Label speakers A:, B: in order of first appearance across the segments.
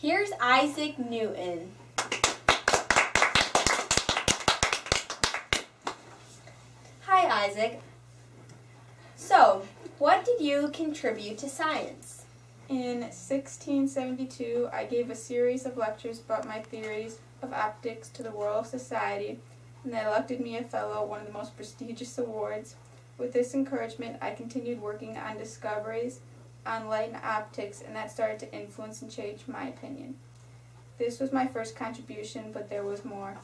A: Here's Isaac Newton. Hi, Isaac. So, what did you contribute to science?
B: In 1672, I gave a series of lectures about my theories of optics to the Royal Society, and they elected me a fellow, one of the most prestigious awards. With this encouragement, I continued working on discoveries on light and optics, and that started to influence and change my opinion. This was my first contribution, but there was more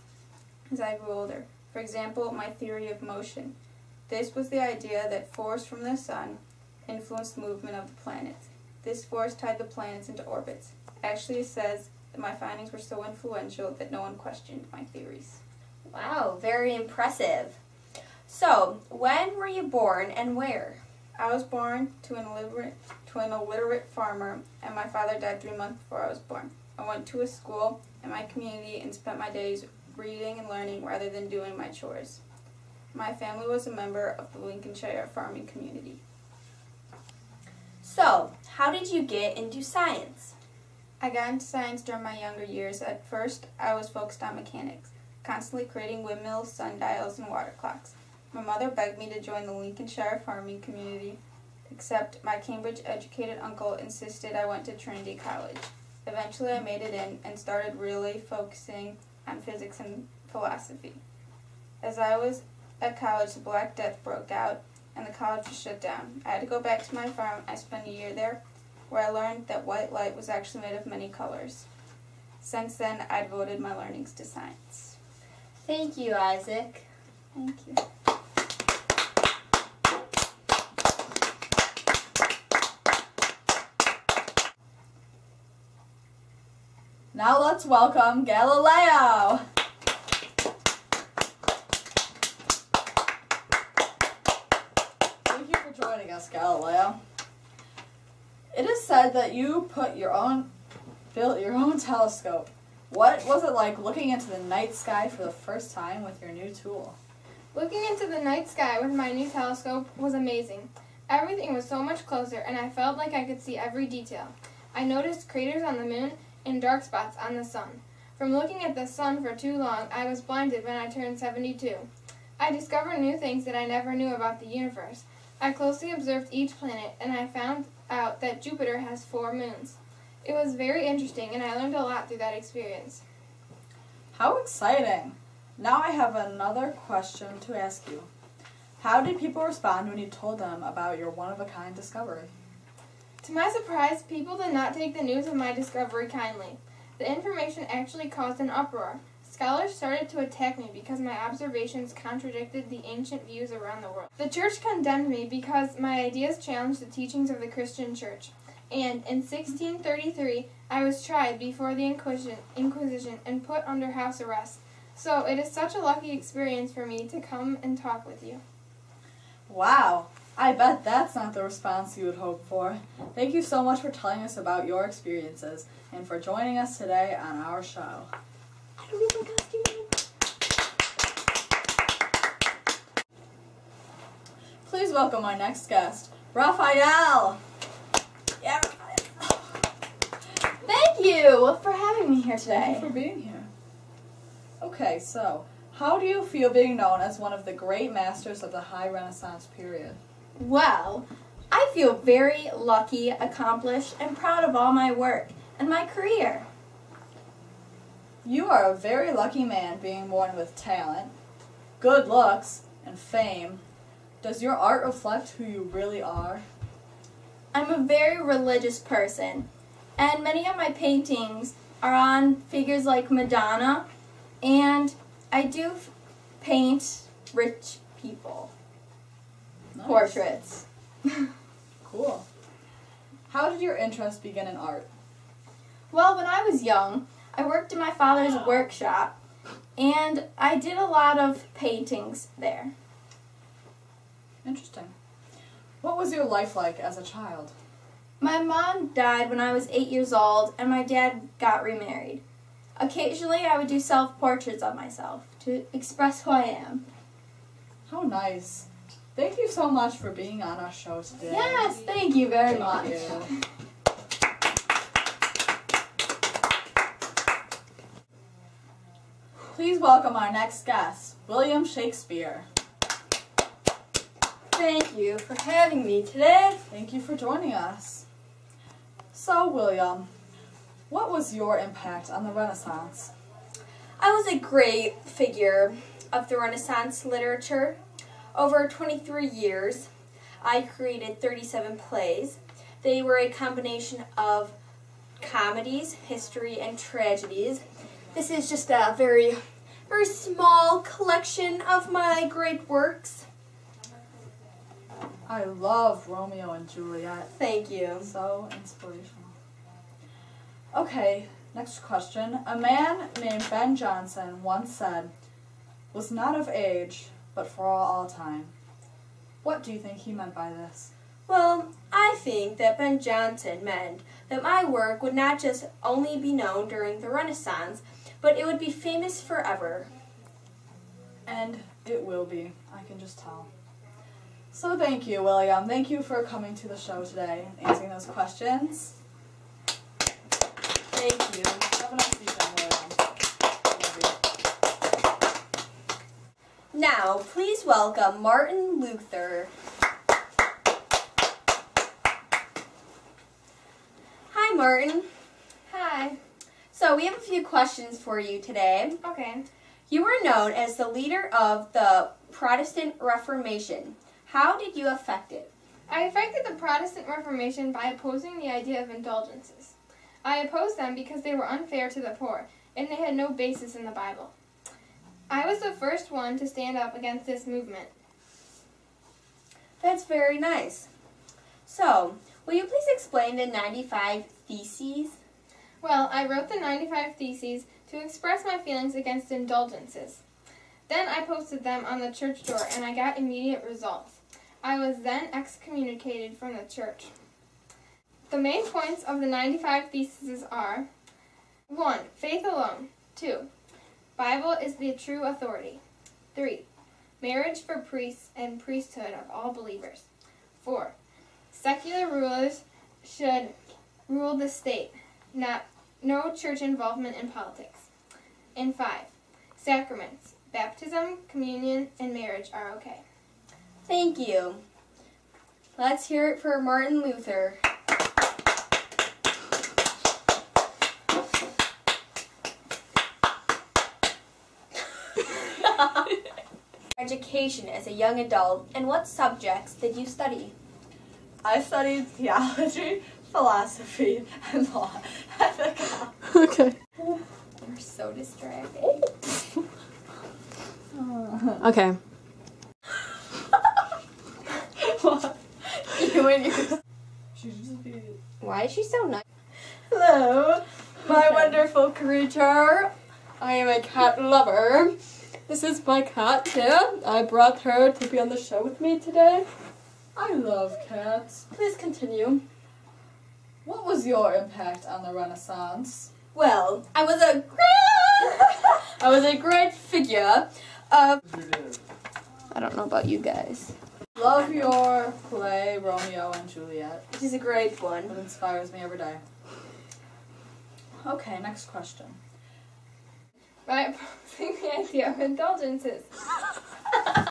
B: as I grew older. For example, my theory of motion. This was the idea that force from the sun influenced the movement of the planets. This force tied the planets into orbits. Actually, it says that my findings were so influential that no one questioned my theories.
A: Wow, very impressive. So, when were you born and where?
B: I was born to an illiterate farmer, and my father died 3 months before I was born. I went to a school in my community and spent my days reading and learning rather than doing my chores. My family was a member of the Lincolnshire farming community.
A: So, how did you get into science?
B: I got into science during my younger years. At first, I was focused on mechanics, constantly creating windmills, sundials, and water clocks. My mother begged me to join the Lincolnshire farming community, except my Cambridge-educated uncle insisted I went to Trinity College. Eventually, I made it in and started really focusing on physics and philosophy. As I was at college, the Black Death broke out, and the college was shut down. I had to go back to my farm. I spent a year there, where I learned that white light was actually made of many colors. Since then, I devoted my learnings to science.
A: Thank you, Isaac.
B: Thank you.
C: Now let's welcome Galileo! Thank you for joining us, Galileo. It is said that you built your own telescope. What was it like looking into the night sky for the first time with your new tool?
D: Looking into the night sky with my new telescope was amazing. Everything was so much closer, and I felt like I could see every detail. I noticed craters on the moon and dark spots on the sun. From looking at the sun for too long, I was blinded when I turned 72. I discovered new things that I never knew about the universe. I closely observed each planet, and I found out that Jupiter has 4 moons. It was very interesting, and I learned a lot through that experience.
C: How exciting! Now I have another question to ask you. How did people respond when you told them about your one-of-a-kind discovery?
D: To my surprise, people did not take the news of my discovery kindly. The information actually caused an uproar. Scholars started to attack me because my observations contradicted the ancient views around the world. The church condemned me because my ideas challenged the teachings of the Christian church. And in 1633, I was tried before the Inquisition and put under house arrest. So it is such a lucky experience for me to come and talk with you.
C: Wow! I bet that's not the response you would hope for. Thank you so much for telling us about your experiences and for joining us today on our show.
A: I don't need my costume on.
C: Please welcome our next guest, Raphael! Yeah, Raphael.
A: Thank you for having me here today.
C: Thank you for being here. Okay, so, how do you feel being known as one of the great masters of the High Renaissance period?
A: Well, I feel very lucky, accomplished, and proud of all my work and my career.
C: You are a very lucky man being born with talent, good looks, and fame. Does your art reflect who you really are?
A: I'm a very religious person, and many of my paintings are on figures like Madonna, and I do paint rich people.
C: Nice.
A: Portraits.
C: Cool. How did your interest begin in art?
A: Well, when I was young, I worked in my father's workshop, and I did a lot of paintings there.
C: Interesting. What was your life like as a child?
A: My mom died when I was 8 years old, and my dad got remarried. Occasionally, I would do self-portraits of myself to express who I am.
C: How nice. Thank you so much for being on our show today.
A: Yes, thank you very much.
C: Thank you. please welcome our next guest, William Shakespeare.
E: Thank you for having me today.
C: Thank you for joining us. So, William, what was your impact on the Renaissance?
E: I was a great figure of the Renaissance literature. Over 23 years, I created 37 plays. They were a combination of comedies, history, and tragedies. This is just a very, very small collection of my great works.
C: I love Romeo and Juliet.
E: Thank you.
C: So inspirational. Okay, next question. A man named Ben Jonson once said, "Was not of age, but for all time." What do you think he meant by this?
E: Well, I think that Ben Jonson meant that my work would not just only be known during the Renaissance, but it would be famous forever.
C: And it will be, I can just tell. So thank you, William. Thank you for coming to the show today and answering those questions.
E: Thank you.
C: Have a nice evening, William. Love you.
E: Now, please welcome Martin Luther. Hi, Martin.
D: Hi.
E: So, we have a few questions for you today.
D: Okay.
E: You were known as the leader of the Protestant Reformation. How did you affect it?
D: I affected the Protestant Reformation by opposing the idea of indulgences. I opposed them because they were unfair to the poor, and they had no basis in the Bible. I was the first one to stand up against this movement.
E: That's very nice. So, will you please explain the 95 Theses?
D: Well, I wrote the 95 Theses to express my feelings against indulgences. Then I posted them on the church door, and I got immediate results. I was then excommunicated from the church. The main points of the 95 Theses are: 1. Faith alone. 2. Bible is the true authority. 3. Marriage for priests and priesthood of all believers. 4. Secular rulers should rule the state, no church involvement in politics. And 5. Sacraments. Baptism, communion, and marriage are okay.
E: Thank you. Let's hear it for Martin Luther. Education as a young adult, and what subjects did you study?
C: I studied theology, philosophy, and law at the college.
F: Okay.
E: You're so distracting.
F: Okay.
C: What?
E: You and your...
C: She should just be...
E: Why is she so nice?
F: Hello, my wonderful creature. I am a cat lover. This is my cat here. I brought her to be on the show with me today.
C: I love cats.
F: Please continue.
C: What was your impact on the Renaissance?
E: Well, I was a great figure of... I don't know about you guys.
C: Love your play, Romeo and Juliet.
E: It is a great
C: It
E: one.
C: inspires me every day. Okay, next question.
D: By opposing the idea of indulgences.